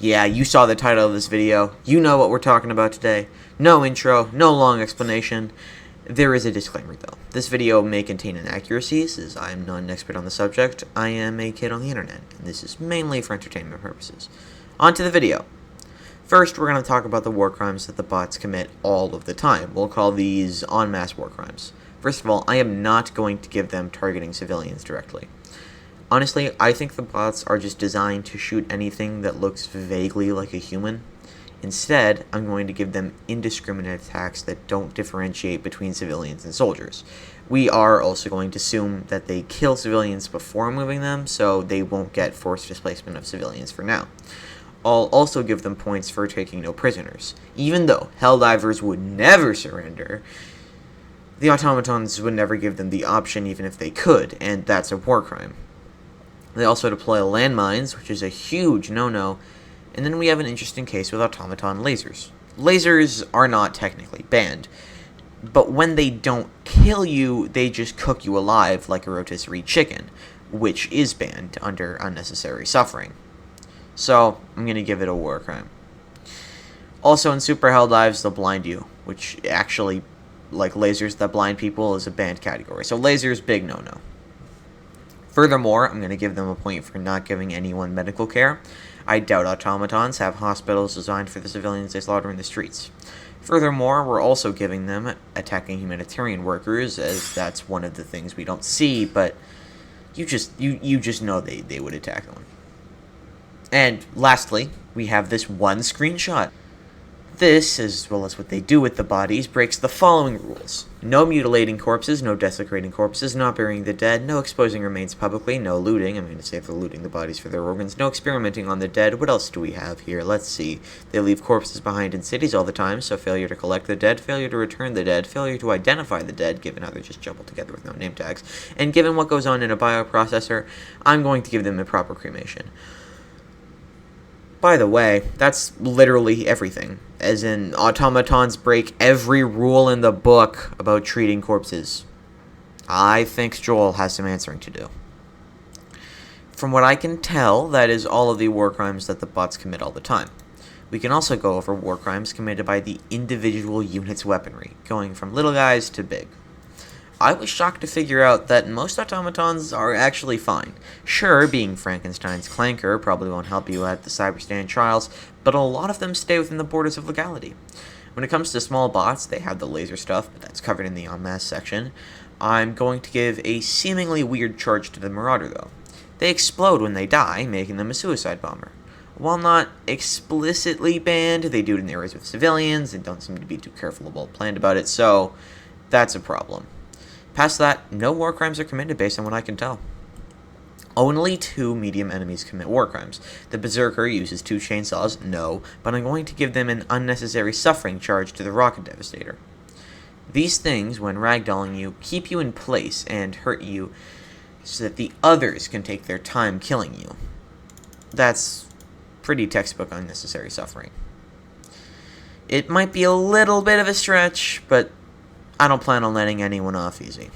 Yeah, you saw the title of this video. You know what we're talking about today. No intro, no long explanation. There is a disclaimer though. This video may contain inaccuracies, as I am not an expert on the subject. I am a kid on the internet, and this is mainly for entertainment purposes. On to the video. First, we're going to talk about the war crimes that the bots commit all of the time. We'll call these en masse war crimes. First of all, I am not going to give them targeting civilians directly. Honestly, I think the bots are just designed to shoot anything that looks vaguely like a human. Instead, I'm going to give them indiscriminate attacks that don't differentiate between civilians and soldiers. We are also going to assume that they kill civilians before moving them, so they won't get forced displacement of civilians for now. I'll also give them points for taking no prisoners. Even though Helldivers would never surrender, the automatons would never give them the option even if they could, and that's a war crime. They also deploy landmines, which is a huge no-no, and then we have an interesting case with automaton lasers. Lasers are not technically banned, but when they don't kill you, they just cook you alive like a rotisserie chicken, which is banned under unnecessary suffering. So, I'm going to give it a war crime. Also, in Super Helldives, they'll blind you, which actually, like lasers that blind people, is a banned category. So lasers, big no-no. Furthermore, I'm going to give them a point for not giving anyone medical care. I doubt automatons have hospitals designed for the civilians they slaughter in the streets. Furthermore, we're also giving them attacking humanitarian workers, as that's one of the things we don't see, but you just know they would attack them. And lastly, we have this one screenshot. This, as well as what they do with the bodies, breaks the following rules. No mutilating corpses, no desecrating corpses, not burying the dead, no exposing remains publicly, no looting. I'm going to say they're looting the bodies for their organs. No experimenting on the dead. What else do we have here? Let's see. They leave corpses behind in cities all the time, so failure to collect the dead, failure to return the dead, failure to identify the dead, given how they're just jumbled together with no name tags. And given what goes on in a bioprocessor, I'm going to give them a proper cremation. By the way, that's literally everything. As in, automatons break every rule in the book about treating corpses. I think Joel has some answering to do. From what I can tell, that is all of the war crimes that the bots commit all the time. We can also go over war crimes committed by the individual unit's weaponry, going from little guys to big. I was shocked to figure out that most automatons are actually fine. Sure, being Frankenstein's clanker probably won't help you at the cyberstand trials, but a lot of them stay within the borders of legality. When it comes to small bots, they have the laser stuff, but that's covered in the en masse section. I'm going to give a seemingly weird charge to the Marauder, though. They explode when they die, making them a suicide bomber. While not explicitly banned, they do it in areas with civilians and don't seem to be too careful or well planned about it, so that's a problem. Past that, no war crimes are committed based on what I can tell. Only 2 medium enemies commit war crimes. The Berserker uses 2 chainsaws, no, but I'm going to give them an unnecessary suffering charge to the Rocket Devastator. These things, when ragdolling you, keep you in place and hurt you so that the others can take their time killing you. That's pretty textbook unnecessary suffering. It might be a little bit of a stretch, but I don't plan on letting anyone off easy.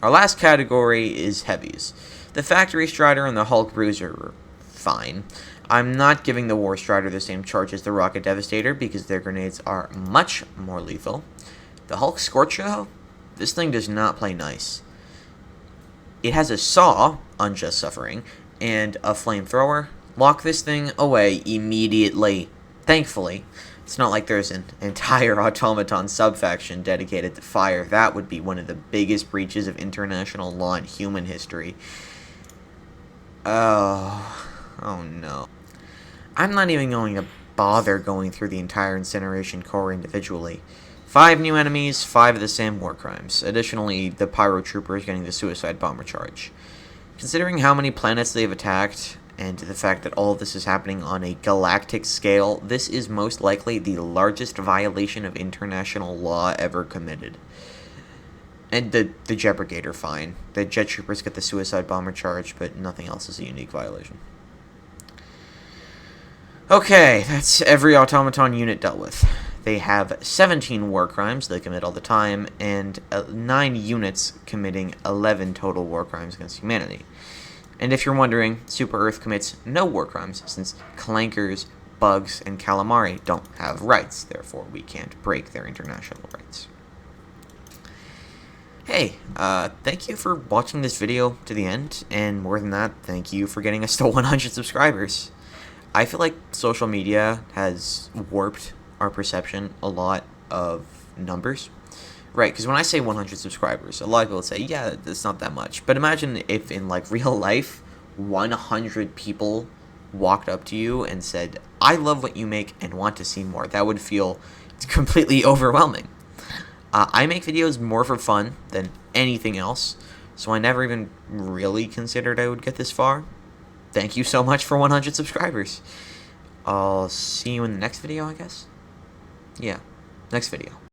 Our last category is heavies. The Factory Strider and the Hulk Bruiser are fine. I'm not giving the War Strider the same charge as the Rocket Devastator because their grenades are much more lethal. The Hulk Scorcher, though, this thing does not play nice. It has a saw, unjust suffering, and a flamethrower. Lock this thing away immediately. Thankfully, it's not like there's an entire automaton subfaction dedicated to fire. That would be one of the biggest breaches of international law in human history. Oh no. I'm not even going to bother going through the entire incineration core individually. 5 new enemies, 5 of the same war crimes. Additionally, the Pyro Trooper is getting the suicide bomber charge. Considering how many planets they've attacked, and the fact that all of this is happening on a galactic scale, this is most likely the largest violation of international law ever committed. And the Jet Brigade are fine. The Jet Troopers get the suicide bomber charge, but nothing else is a unique violation. Okay, that's every automaton unit dealt with. They have 17 war crimes they commit all the time, and 9 units committing 11 total war crimes against humanity. And if you're wondering, Super Earth commits no war crimes, since clankers bugs and calamari don't have rights, therefore we can't break their international rights. Hey, thank you for watching this video to the end, and more than that, thank you for getting us to 100 subscribers. I feel like social media has warped our perception a lot of numbers. Right, because when I say 100 subscribers, a lot of people say, yeah, it's not that much. But imagine if in, like, real life, 100 people walked up to you and said, I love what you make and want to see more. That would feel completely overwhelming. I make videos more for fun than anything else, so I never even really considered I would get this far. Thank you so much for 100 subscribers. I'll see you in the next video, I guess? Yeah, next video.